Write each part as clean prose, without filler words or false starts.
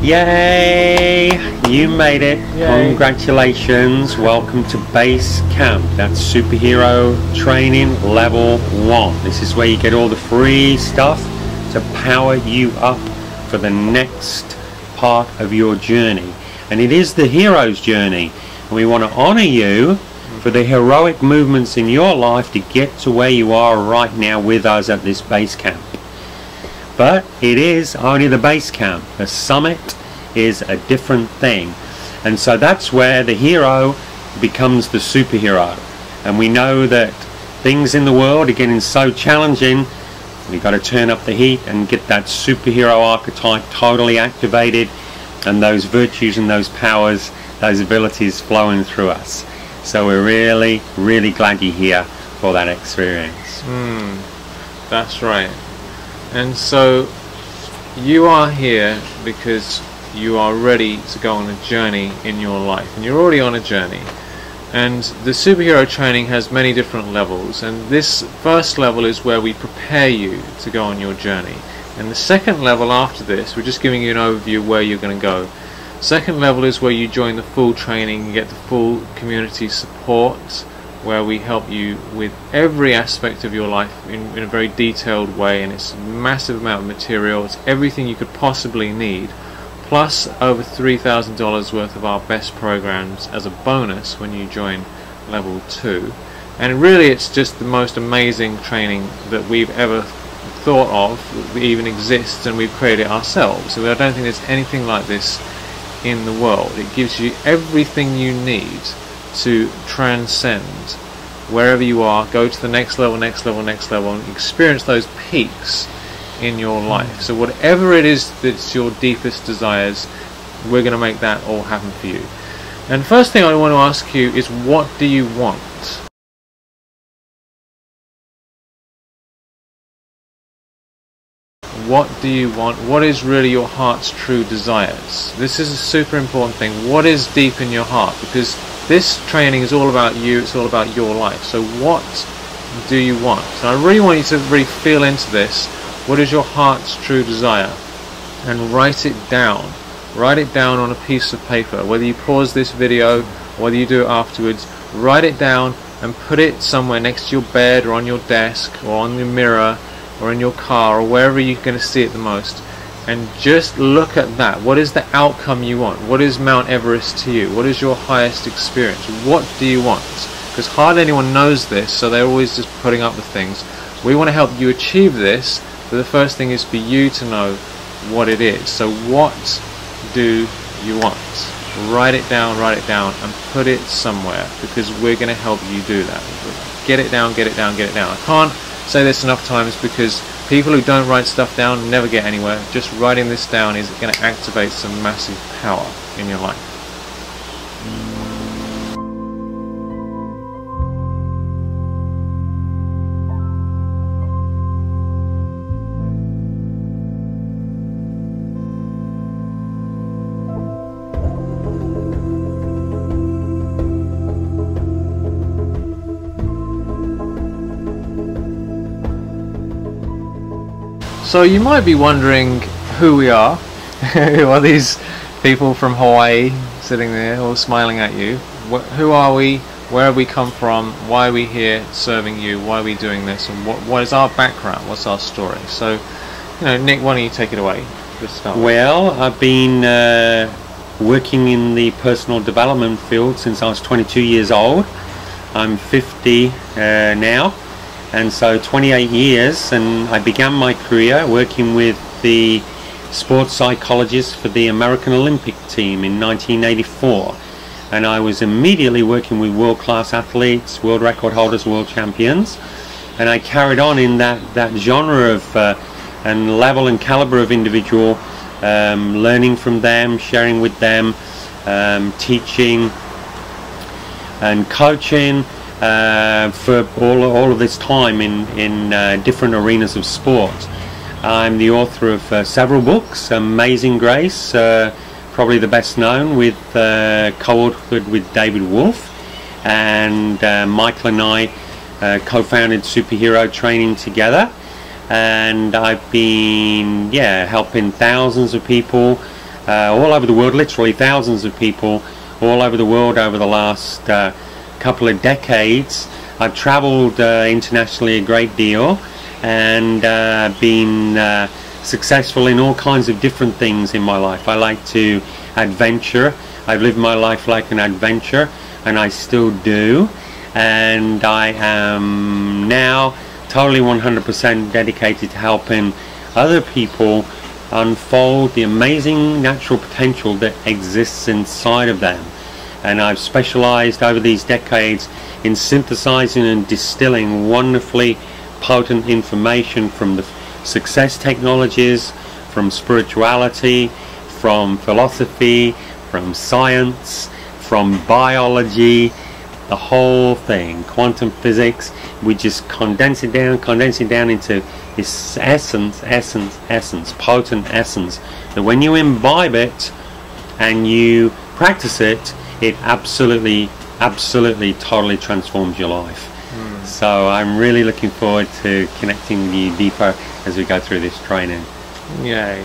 Yay! You made it. Yay. Congratulations. Welcome to BaseCamp. That's Superhero Training Level 1. This is where you get all the free stuff to power you up for the next part of your journey. And it is the hero's journey. And we want to honor you for the heroic movements in your life to get to where you are right now with us at this BaseCamp. But it is only the base camp. The summit is a different thing. And so that's where the hero becomes the superhero. And we know that things in the world are getting so challenging, we've got to turn up the heat and get that superhero archetype totally activated, and those virtues and those powers, those abilities flowing through us. So we're really, really glad you're here for that experience. That's right. And so you are here because you are ready to go on a journey in your life, and you're already on a journey. And the superhero training has many different levels, and this first level is where we prepare you to go on your journey. And the second level after this, we're just giving you an overview of where you're going to go. Second level is where you join the full training, you get the full community support, where we help you with every aspect of your life in a very detailed way, and it's a massive amount of material. It's everything you could possibly need, plus over $3,000 worth of our best programs as a bonus when you join level 2. And really it's just the most amazing training that we've ever thought of, that even exists, and we've created it ourselves. So I don't think there's anything like this in the world. It gives you everything you need to transcend wherever you are, go to the next level, next level, next level, and experience those peaks in your life. So whatever it is that's your deepest desires, we're going to make that all happen for you. And first thing I want to ask you is, what do you want? What do you want? What is really your heart's true desires? This is a super important thing. What is deep in your heart? Because this training is all about you, it's all about your life. So what do you want? So I really want you to really feel into this. What is your heart's true desire? And write it down. Write it down on a piece of paper. Whether you pause this video or whether you do it afterwards, write it down and put it somewhere next to your bed or on your desk or on your mirror or in your car or wherever you're going to see it the most. And just look at that. What is the outcome you want? What is Mount Everest to you? What is your highest experience? What do you want? Because hardly anyone knows this, so they're always just putting up with things. We want to help you achieve this, but the first thing is for you to know what it is. So what do you want? Write it down, and put it somewhere, because we're going to help you do that. Get it down, get it down, get it down. I can't say this enough times, because people who don't write stuff down never get anywhere. Just writing this down is going to activate some massive power in your life. So you might be wondering who we are. Who are these people from Hawaii sitting there all smiling at you? Who are we? Where have we come from? Why are we here serving you? Why are we doing this? And what is our background? What's our story? So, Nick, why don't you take it away? Just start. Well, I've been working in the personal development field since I was 22 years old. I'm 50 now. And so 28 years, and I began my career working with the sports psychologist for the American Olympic team in 1984. And I was immediately working with world-class athletes, world record holders, world champions. And I carried on in that genre of and level and caliber of individual, learning from them, sharing with them, teaching and coaching. For all of this time in different arenas of sport. I'm the author of several books. Amazing Grace, probably the best known, with co-authored with David Wolfe, and Michael and I co-founded SuperHero Training together, and I've been helping thousands of people all over the world, literally thousands of people all over the world over the last couple of decades. I've traveled internationally a great deal, and been successful in all kinds of different things in my life. I like to adventure. I've lived my life like an adventure, and I still do. And I am now totally 100% dedicated to helping other people unfold the amazing natural potential that exists inside of them. And I've specialized over these decades in synthesizing and distilling wonderfully potent information from the success technologies, from spirituality, from philosophy, from science, from biology, the whole thing, quantum physics. We just condense it down into this essence, potent essence, that when you imbibe it and you practice it, it absolutely, totally transforms your life. So I'm really looking forward to connecting with you deeper as we go through this training. Yay.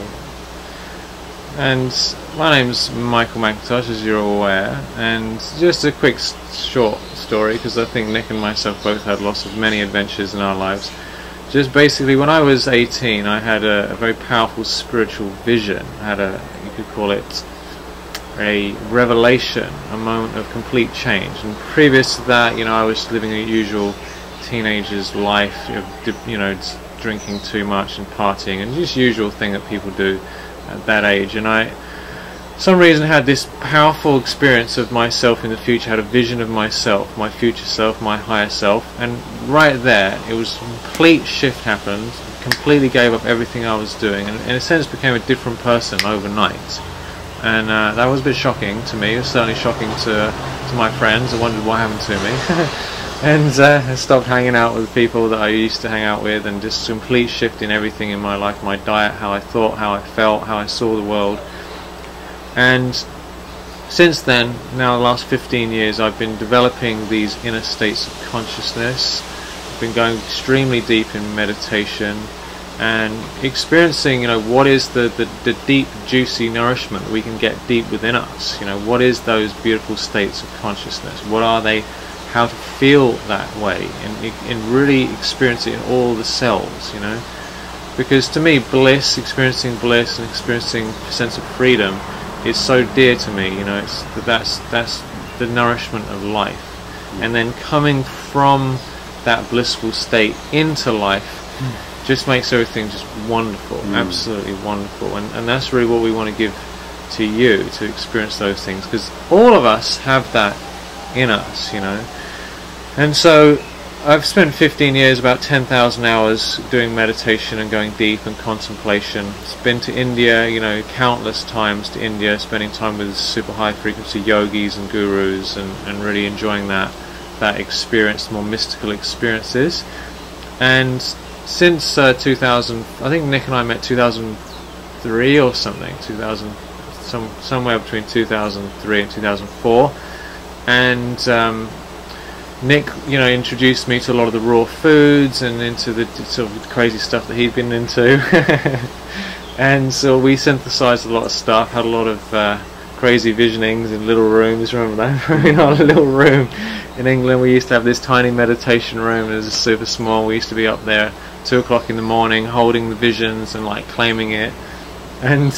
And my name's Michael McIntosh, as you're aware, and just a quick short story, because I think Nick and myself both had lots of many adventures in our lives. Just basically, when I was 18, I had a very powerful spiritual vision. I had you could call it a revelation, a moment of complete change. And previous to that, I was living a usual teenager's life, drinking too much and partying, and just usual thing that people do at that age. And I, for some reason, had this powerful experience of myself in the future, had a vision of myself, my future self, my higher self, and right there, it was a complete shift happened, completely gave up everything I was doing, and in a sense became a different person overnight. And that was a bit shocking to me. It was certainly shocking to my friends. I wondered what happened to me. And I stopped hanging out with people that I used to hang out with, and just complete shift in everything in my life, my diet, how I thought, how I felt, how I saw the world. And since then, now the last 15 years, I've been developing these inner states of consciousness. I've been going extremely deep in meditation and experiencing, what is the deep, juicy nourishment that we can get deep within us. What is those beautiful states of consciousness? What are they? How to feel that way, and really experience it in all the cells, because to me, experiencing bliss and experiencing a sense of freedom is so dear to me. That's the nourishment of life, and then coming from that blissful state into life just makes everything just wonderful, absolutely wonderful. And that's really what we want to give to you, to experience those things, because all of us have that in us, And so I've spent 15 years, about 10,000 hours doing meditation and going deep and contemplation. I've been to India, countless times to India, spending time with super high frequency yogis and gurus, and really enjoying that experience, the more mystical experiences. And since 2000, I think Nick and I met 2003 or something, somewhere between 2003 and 2004, and Nick, introduced me to a lot of the raw foods and into the sort of crazy stuff that he'd been into, and so we synthesized a lot of stuff, had a lot of crazy visionings in little rooms. Remember that? In our little room in England, we used to have this tiny meditation room. It was super small. We used to be up there 2 o'clock in the morning, holding the visions and claiming it. And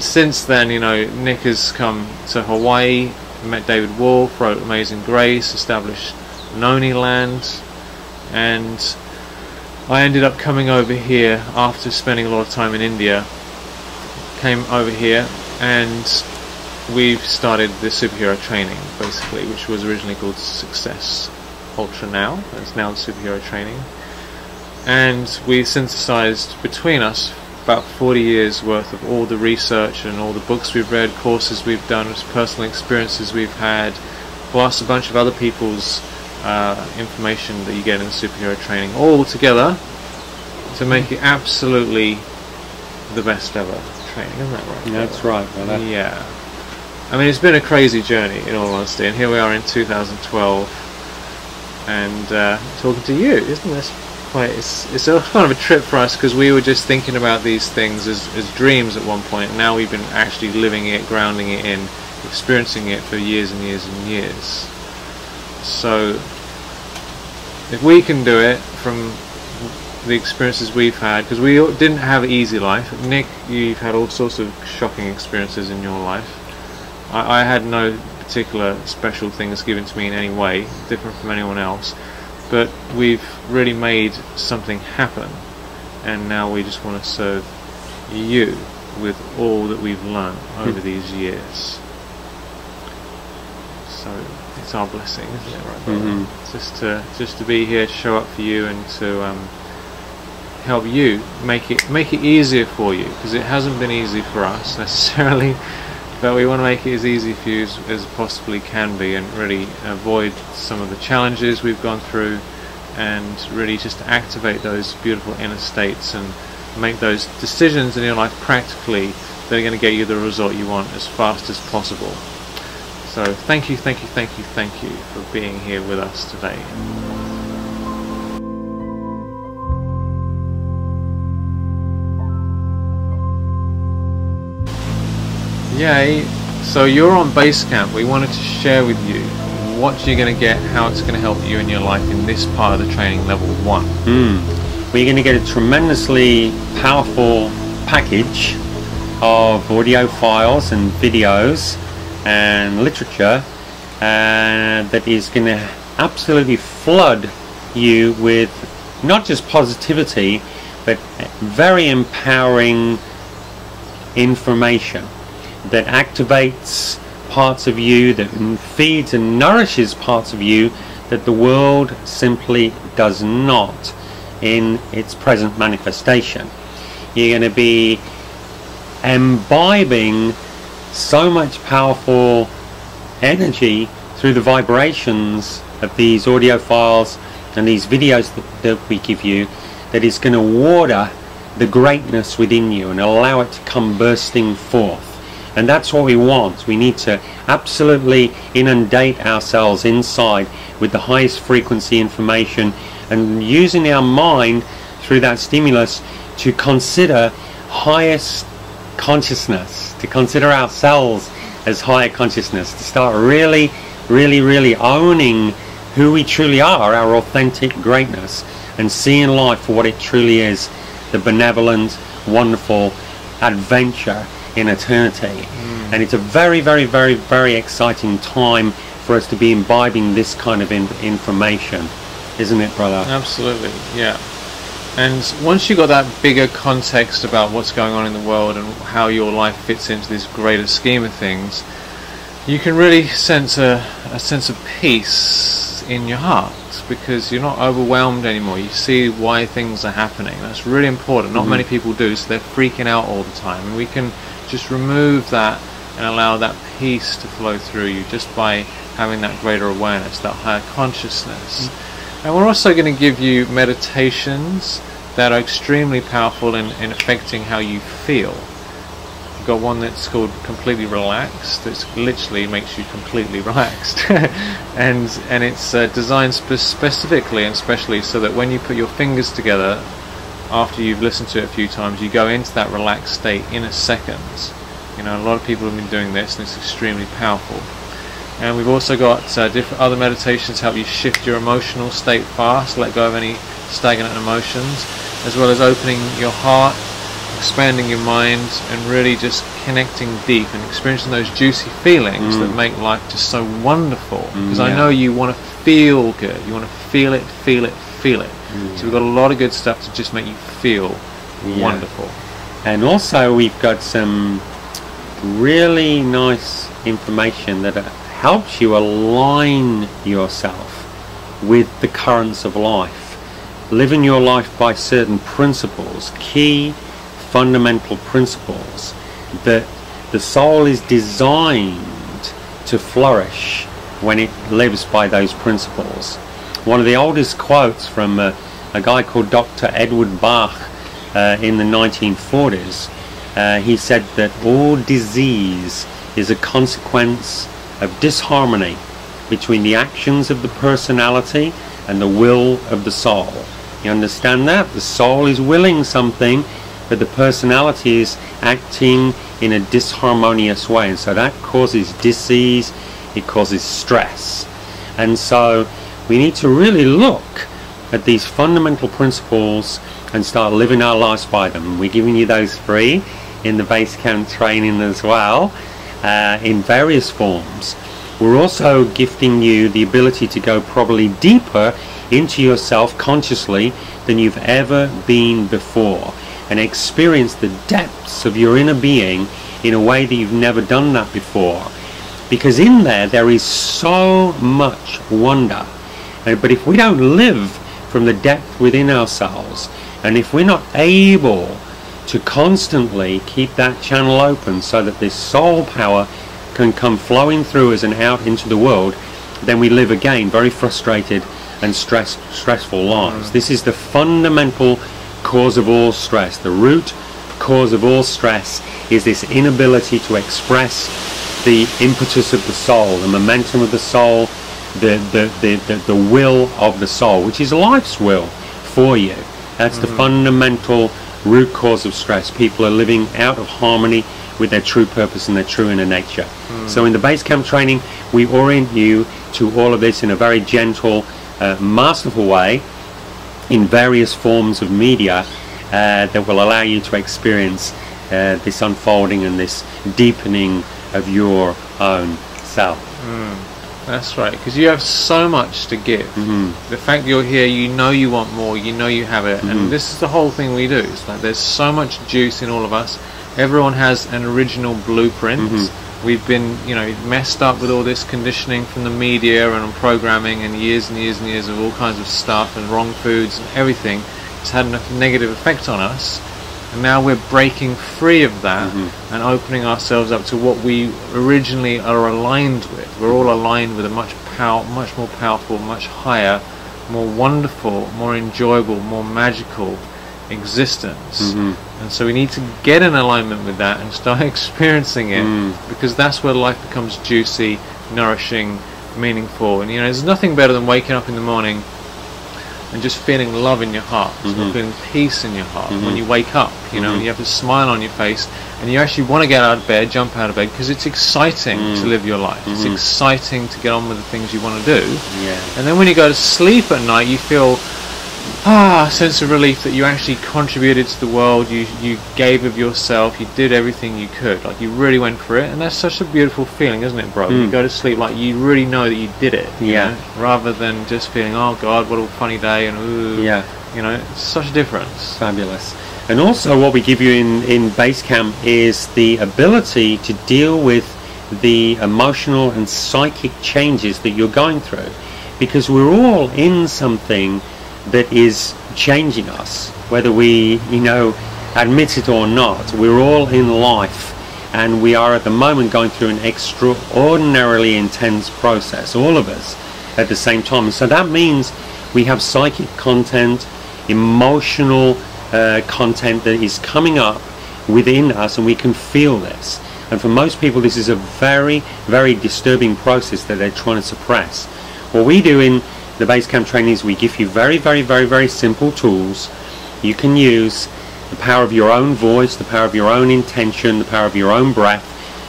since then, Nick has come to Hawaii, met David Wolf, wrote Amazing Grace, established Noni Land, and I ended up coming over here after spending a lot of time in India. Came over here, and we've started the superhero training, basically, which was originally called Success Ultra now. It's now the superhero training. And we synthesized between us about 40 years worth of all the research and all the books we've read, courses we've done, personal experiences we've had, plus a bunch of other people's information that you get in the superhero training, all together to make it absolutely the best ever training. Isn't that right? That's right, brother. Yeah. I mean, it's been a crazy journey, in all honesty, and here we are in 2012 and talking to you. Isn't this it's a kind of a trip for us, because we were just thinking about these things as dreams at one point, and now we've been actually living it, grounding it in, experiencing it for years and years and years. So if we can do it from the experiences we've had, because we didn't have an easy life. Nick, you've had all sorts of shocking experiences in your life. I had no particular special things given to me in any way, different from anyone else, but we've really made something happen, and now we just want to serve you with all that we've learned over these years. So it's our blessing, isn't it, right, brother? Just to be here, show up for you, and to help you make it easier for you, because it hasn't been easy for us necessarily, but we want to make it as easy for you as possibly can be, and really avoid some of the challenges we've gone through, and really just activate those beautiful inner states and make those decisions in your life practically that are going to get you the result you want as fast as possible. So thank you for being here with us today. Yay! So you're on BaseCamp. We wanted to share with you what you're going to get, how it's going to help you in your life in this part of the training, level 1. We're going to get a tremendously powerful package of audio files and videos and literature that is going to absolutely flood you with not just positivity, but very empowering information that activates parts of you, that feeds and nourishes parts of you that the world simply does not in its present manifestation. You're going to be imbibing so much powerful energy through the vibrations of these audio files and these videos that we give you, that is going to water the greatness within you and allow it to come bursting forth. And that's what we want. We need to absolutely inundate ourselves inside with the highest frequency information, and using our mind through that stimulus to consider highest consciousness, to consider ourselves as higher consciousness, to start really owning who we truly are, our authentic greatness, and seeing life for what it truly is, the benevolent, wonderful adventure in eternity. And it's a very exciting time for us to be imbibing this kind of information, isn't it, brother? Absolutely, yeah. And once you've got that bigger context about what's going on in the world and how your life fits into this greater scheme of things, you can really sense a sense of peace in your heart, because you're not overwhelmed anymore. You see why things are happening. That's really important. Not many people do, so they're freaking out all the time. And we can just remove that and allow that peace to flow through you just by having that greater awareness, that higher consciousness. And we're also going to give you meditations that are extremely powerful in affecting how you feel. We've got one that's called Completely Relaxed. It literally makes you completely relaxed. and it's designed specifically and specially so that when you put your fingers together, after you've listened to it a few times, you go into that relaxed state in a second. You know, a lot of people have been doing this, and it's extremely powerful. And we've also got different other meditations to help you shift your emotional state fast, let go of any stagnant emotions, as well as opening your heart, expanding your mind, and really just connecting deep and experiencing those juicy feelings that make life just so wonderful. Because I know you want to feel good, you want to feel it. So we've got a lot of good stuff to just make you feel wonderful. And also we've got some really nice information that helps you align yourself with the currents of life, living your life by certain principles, key fundamental principles that the soul is designed to flourish when it lives by those principles. One of the oldest quotes from a guy called Dr. Edward Bach in the 1940s, he said that all disease is a consequence of disharmony between the actions of the personality and the will of the soul. You understand that? The soul is willing something, but the personality is acting in a disharmonious way, and so that causes disease, it causes stress. And so we need to really look at these fundamental principles and start living our lives by them. We're giving you those free in the BaseCamp training as well, in various forms. We're also gifting you the ability to go probably deeper into yourself consciously than you've ever been before, and experience the depths of your inner being in a way that you've never done that before. Because in there is so much wonder. But if we don't live from the depth within ourselves, and if we're not able to constantly keep that channel open so that this soul power can come flowing through us and out into the world, then we live again very frustrated and stressful lives. This is the fundamental cause of all stress. The root cause of all stress is this inability to express the impetus of the soul, the momentum of the soul, the will of the soul, which is life's will for you. That's the fundamental root cause of stress. People are living out of harmony with their true purpose and their true inner nature. So in the BaseCamp training, we orient you to all of this in a very gentle, masterful way, in various forms of media that will allow you to experience this unfolding and this deepening of your own self. That's right, because you have so much to give. The fact that you're here, you know you want more, you know you have it, and this is the whole thing we do. It's like there's so much juice in all of us. Everyone has an original blueprint. We've been, messed up with all this conditioning from the media and programming and years and years and years of all kinds of stuff and wrong foods and everything. It's had a negative effect on us. And now we're breaking free of that and opening ourselves up to what we originally are aligned with. We're all aligned with a much more powerful, much higher, more wonderful, more enjoyable, more magical existence. And so we need to get in alignment with that and start experiencing it, because that's where life becomes juicy, nourishing, meaningful. And there's nothing better than waking up in the morning and just feeling love in your heart, feeling peace in your heart. When you wake up, you have a smile on your face, and you actually want to get out of bed, jump out of bed, because it's exciting to live your life. It's exciting to get on with the things you want to do. And then when you go to sleep at night, you feel a sense of relief that you actually contributed to the world, you gave of yourself, you did everything you could, like you really went for it. And that's such a beautiful feeling, isn't it, bro? You go to sleep like you really know that you did it, you know, rather than just feeling, oh god, what a funny day, and ooh, it's such a difference. Fabulous. And also what we give you in BaseCamp is the ability to deal with the emotional and psychic changes that you're going through, because we're all in something that is changing us, whether we admit it or not. We're all in life, and we are at the moment going through an extraordinarily intense process, all of us at the same time. So that means we have psychic content, emotional content that is coming up within us, and we can feel this. And for most people, this is a very, very disturbing process that they're trying to suppress. What we do in the BaseCamp training is we give you very, very, very, very simple tools. You can use the power of your own voice, the power of your own intention, the power of your own breath,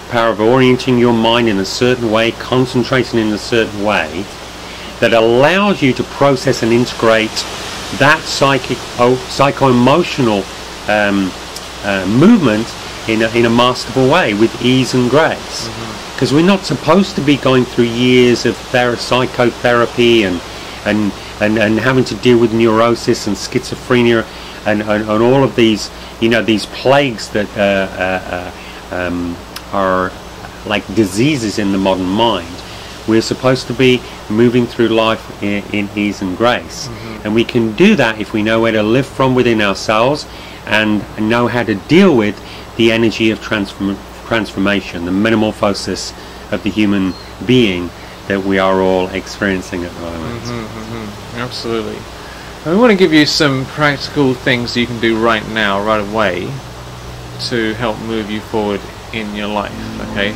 the power of orienting your mind in a certain way, concentrating in a certain way, that allows you to process and integrate that psycho-emotional movement in a masterful way with ease and grace. Because we're not supposed to be going through years of psychotherapy and having to deal with neurosis and schizophrenia and all of these these plagues that are like diseases in the modern mind. We're supposed to be moving through life in ease and grace, and we can do that if we know where to live from within ourselves and know how to deal with the energy of transformation, the metamorphosis of the human being that we are all experiencing at the moment. Absolutely. And we want to give you some practical things you can do right now, right away, to help move you forward in your life, okay?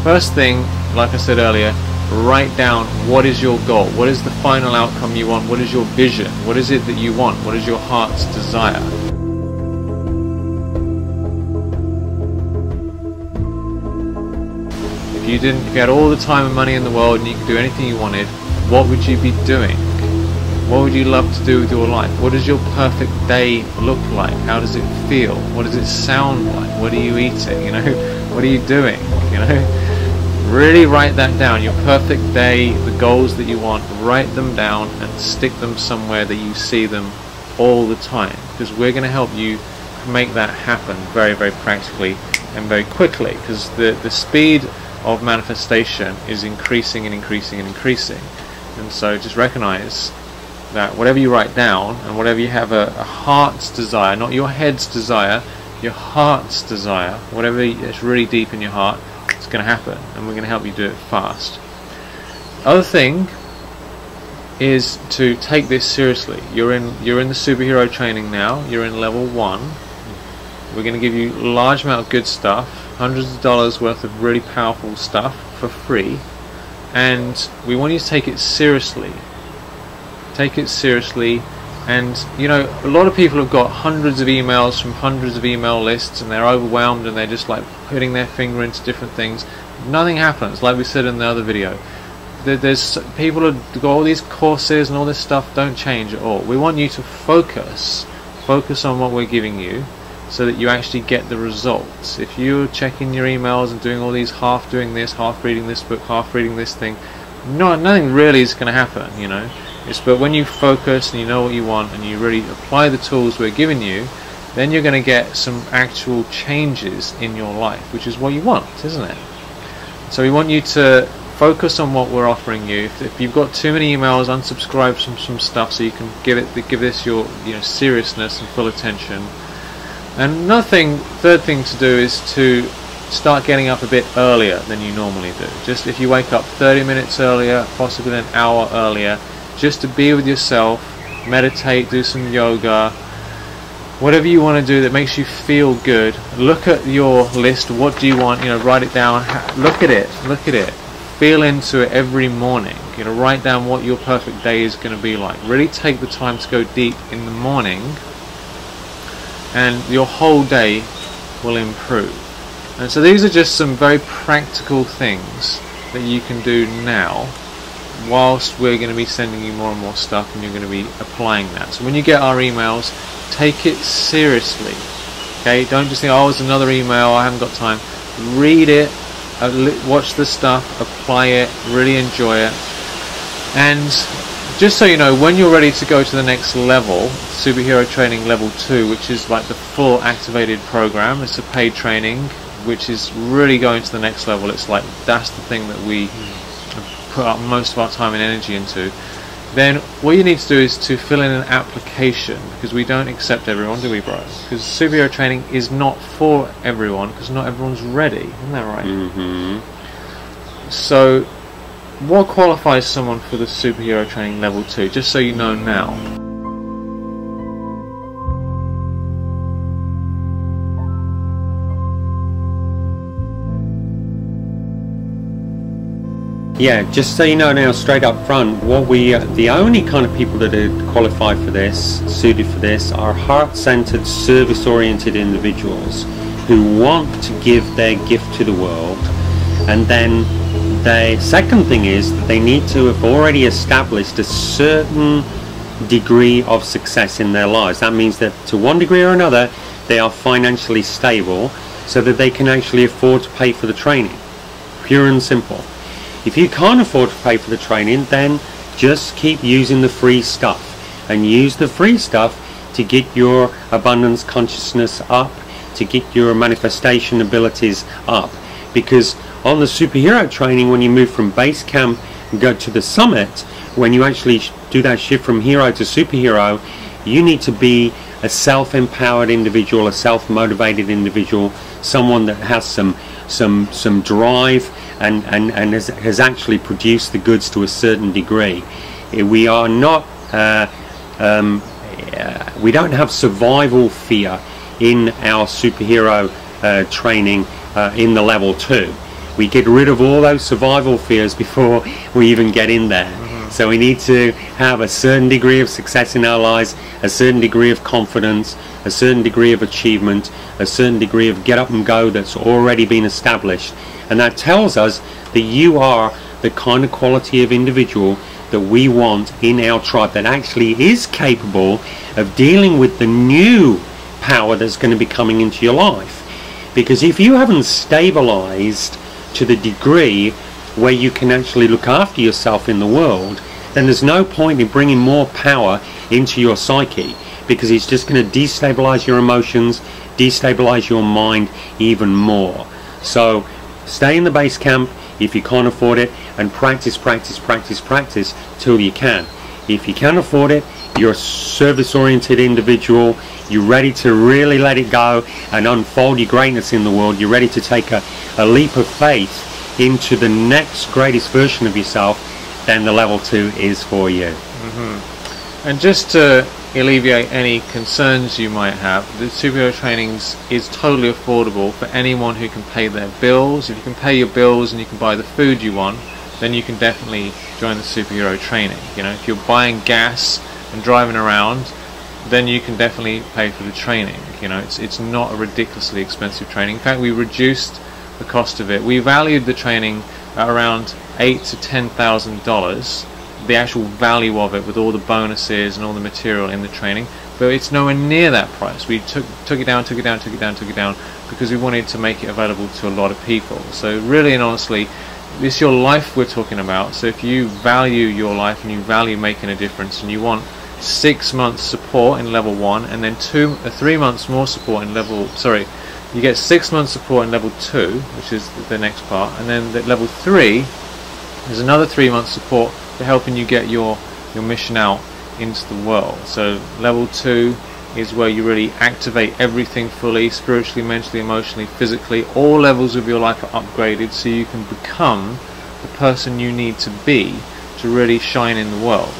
First thing, like I said earlier, write down what is your goal, what is the final outcome you want, what is your vision, what is it that you want, what is your heart's desire. If you had all the time and money in the world and you could do anything you wanted, what would you be doing? What would you love to do with your life? What does your perfect day look like? How does it feel? What does it sound like? What are you eating? You know, what are you doing? You know, really write that down. Your perfect day, the goals that you want, write them down and stick them somewhere that you see them all the time, because we're going to help you make that happen very, very practically and very quickly, because the speed of manifestation is increasing and increasing and increasing. And so just recognize that whatever you write down and whatever you have a heart's desire, not your head's desire, your heart's desire, whatever is really deep in your heart, it's going to happen, and we're going to help you do it fast. Other thing is to take this seriously. You're in the superhero training now. You're in level 1. We're going to give you a large amount of good stuff, hundreds of dollars worth of really powerful stuff for free, and we want you to take it seriously. Take it seriously. And you know, a lot of people have got hundreds of emails from hundreds of email lists, and they're overwhelmed and they're just like putting their finger into different things. Nothing happens, like we said in the other video. There's people who've got all these courses and all this stuff, don't change at all. We want you to focus on what we're giving you, so that you actually get the results. If you're checking your emails and doing all these, half doing this, half reading this book, half reading this thing, nothing really is going to happen, you know. But when you focus and you know what you want and you really apply the tools we're giving you, then you're going to get some actual changes in your life, which is what you want, isn't it? So we want you to focus on what we're offering you. If you've got too many emails, unsubscribe from some stuff so you can give this your seriousness and full attention. And another thing, third thing to do is to start getting up a bit earlier than you normally do. Just if you wake up 30 minutes earlier, possibly an hour earlier, just to be with yourself, meditate, do some yoga, whatever you want to do that makes you feel good. Look at your list. What do you want? You know, write it down. Look at it. Feel into it every morning. You know, write down what your perfect day is going to be like. Really take the time to go deep in the morning, and your whole day will improve. And so these are just some very practical things that you can do now, whilst we're going to be sending you more and more stuff, and you're going to be applying that. So when you get our emails, take it seriously. Okay, don't just think, oh, it's another email, I haven't got time. Read it, watch the stuff, apply it, really enjoy it. And just so you know, when you're ready to go to the next level, Superhero Training Level 2, which is like the full activated program, it's a paid training, which is really going to the next level. It's like, that's the thing that we put up most of our time and energy into. Then what you need to do is to fill in an application, because we don't accept everyone, do we, bro? Because superhero training is not for everyone, because not everyone's ready. Isn't that right? Mm-hmm. So what qualifies someone for the superhero training level 2, just so you know now? Yeah, just so you know now, straight up front, the only kind of people that are qualified for this, suited for this, are heart-centered, service-oriented individuals who want to give their gift to the world. And then the second thing is that they need to have already established a certain degree of success in their lives. That means that to one degree or another, they are financially stable, so that they can actually afford to pay for the training. Pure and simple. If you can't afford to pay for the training, then just keep using the free stuff, and use the free stuff to get your abundance consciousness up, to get your manifestation abilities up. Because on the superhero training, when you move from base camp and go to the summit, when you actually do that shift from hero to superhero, you need to be a self-empowered individual, a self-motivated individual, someone that has some drive and has actually produced the goods to a certain degree. We are not we don't have survival fear in our superhero training in the level 2. we get rid of all those survival fears before we even get in there. So we need to have a certain degree of success in our lives, a certain degree of confidence, a certain degree of achievement, a certain degree of get up and go that's already been established. And that tells us that you are the kind of quality of individual that we want in our tribe, that actually is capable of dealing with the new power that's going to be coming into your life. Because if you haven't stabilized to the degree where you can actually look after yourself in the world, then there's no point in bringing more power into your psyche, because it's just going to destabilize your emotions, destabilize your mind even more. So stay in the base camp if you can't afford it, and practice till you can. If you can afford it, you're a service-oriented individual, you're ready to really let it go and unfold your greatness in the world, you're ready to take a leap of faith into the next greatest version of yourself, then the level 2 is for you. And just to alleviate any concerns you might have, the superhero trainings is totally affordable for anyone who can pay their bills. If you can pay your bills and you can buy the food you want, then you can definitely join the superhero training. You know, if you're buying gas and driving around, then you can definitely pay for the training. You know, it's not a ridiculously expensive training. In fact, we reduced the cost of it. We valued the training at around $8,000 to $10,000, the actual value of it with all the bonuses and all the material in the training, but it's nowhere near that price. We took it down because we wanted to make it available to a lot of people. So really and honestly, it's your life we're talking about. So if you value your life and you value making a difference, and you want 6 months support in level 1 and then 3 months more support in level, you get 6 months support in level 2, which is the next part, and then the level 3 is another 3 months support for helping you get your mission out into the world. So level 2 is where you really activate everything fully, spiritually, mentally, emotionally, physically. All levels of your life are upgraded so you can become the person you need to be to really shine in the world.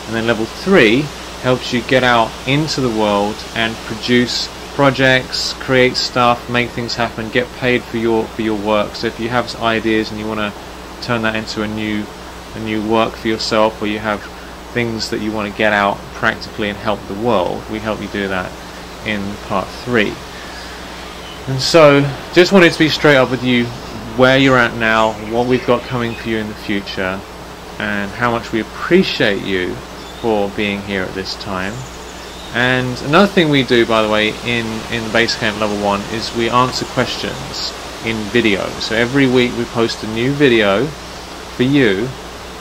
And then level 3 helps you get out into the world and produce projects, create stuff, make things happen, get paid for your work. So if you have ideas and you want to turn that into a new work for yourself, or you have things that you want to get out practically and help the world, we help you do that in part 3. And so just wanted to be straight up with you where you're at now, what we've got coming for you in the future, and how much we appreciate you for being here at this time. And another thing we do, by the way, in the BaseCamp level 1 is we answer questions in video. So every week we post a new video for you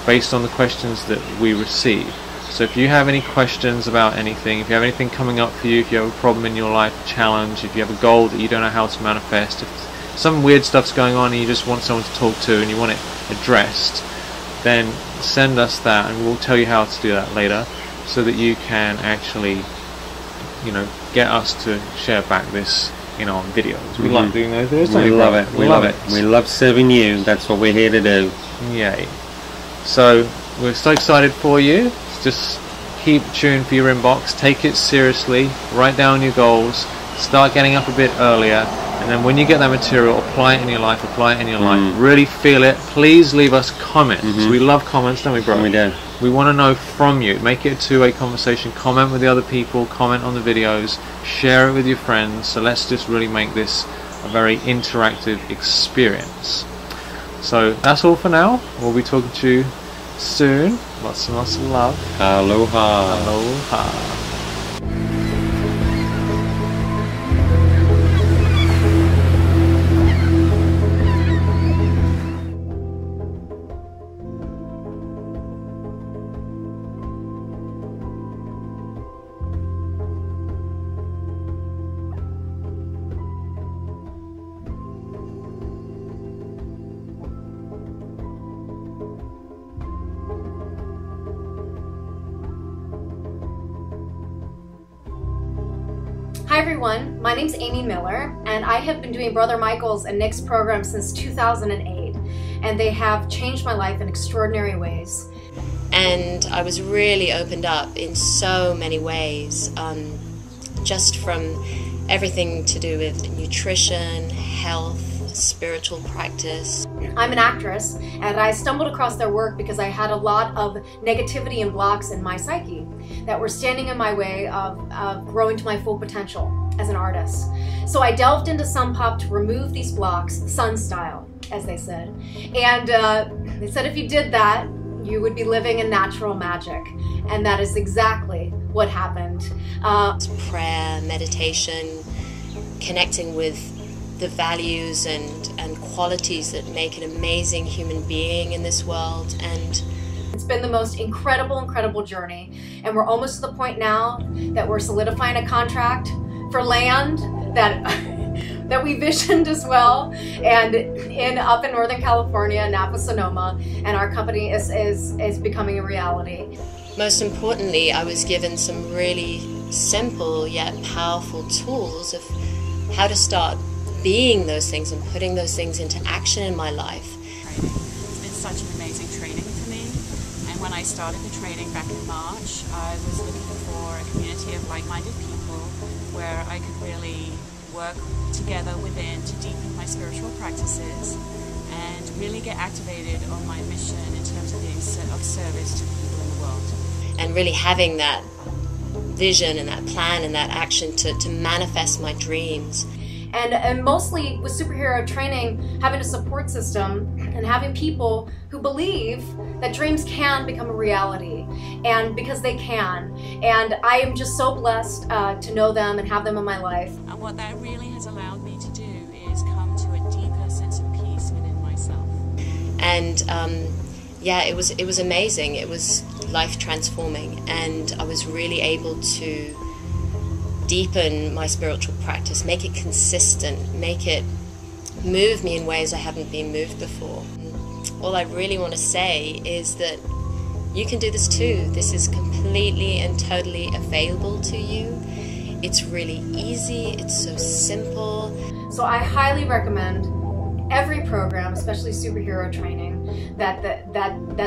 based on the questions that we receive. So if you have any questions about anything, if you have anything coming up for you, if you have a problem in your life, a challenge, if you have a goal that you don't know how to manifest, if some weird stuff's going on and you just want someone to talk to and you want it addressed, then send us that and we'll tell you how to do that later, so that you can actually, you know, get us to share back this in our videos. We like doing those videos. We love it. We love it. We love serving you. That's what we're here to do. Yay. So we're so excited for you. Just keep tuned for your inbox. Take it seriously. Write down your goals. Start getting up a bit earlier. And then when you get that material, apply it in your life. Apply it in your life. Really feel it. Please leave us comments. We love comments, don't we, bro? We do. We want to know from you. Make it a two-way conversation. Comment with the other people. Comment on the videos. Share it with your friends. So let's just really make this a very interactive experience. So that's all for now. We'll be talking to you soon. Lots and lots of love. Aloha. Aloha. Hi everyone, my name's Amy Miller, and I have been doing Brother Michael's and Nick's program since 2008, and they have changed my life in extraordinary ways. And I was really opened up in so many ways, just from everything to do with nutrition, health, spiritual practice. I'm an actress, and I stumbled across their work because I had a lot of negativity and blocks in my psyche that were standing in my way of growing to my full potential as an artist. So I delved into Sun Pop to remove these blocks, sun style, as they said. And they said if you did that, you would be living in natural magic. And that is exactly what happened. Prayer, meditation, connecting with the values and qualities that make an amazing human being in this world. And it's been the most incredible journey. And we're almost to the point now that we're solidifying a contract for land that we visioned as well, and up in Northern California, Napa, Sonoma, and our company is becoming a reality. Most importantly, I was given some really simple yet powerful tools of how to start being those things and putting those things into action in my life. It's been such an amazing training for me, and when I started the training back in March, I was looking for a community of like-minded people where I could really work together within to deepen my spiritual practices and really get activated on my mission in terms of being of service to people in the world. And really having that vision and that plan and that action to manifest my dreams. And mostly with SuperHero training, having a support system and having people who believe that dreams can become a reality, and because they can. And I am just so blessed to know them and have them in my life. And what that really has allowed me to do is come to a deeper sense of peace within myself. And yeah, it was amazing. It was life transforming, and I was really able to deepen my spiritual practice, make it consistent, make it move me in ways I haven't been moved before. All I really want to say is that you can do this too. This is completely and totally available to you. It's really easy, it's so simple. So I highly recommend every program, especially SuperHero training, that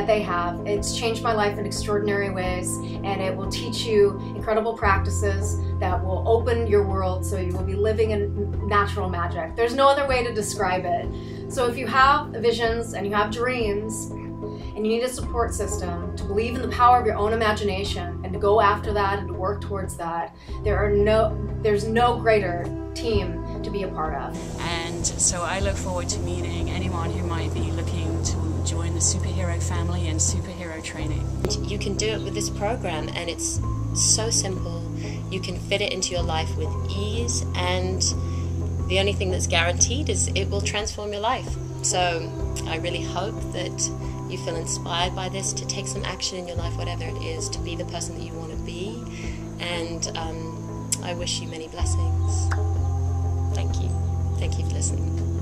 they have. It's changed my life in extraordinary ways, and it will teach you incredible practices that will open your world so you will be living in natural magic. There's no other way to describe it. So if you have visions and you have dreams and you need a support system to believe in the power of your own imagination and to go after that and to work towards that, there's no greater team to be a part of. And so I look forward to meeting anyone who might be looking to join the SuperHero family and SuperHero training. You can do it with this program, and it's so simple. You can fit it into your life with ease, and the only thing that's guaranteed is it will transform your life. So I really hope that you feel inspired by this to take some action in your life, whatever it is, to be the person that you want to be. And I wish you many blessings. Thank you. Thank you for listening.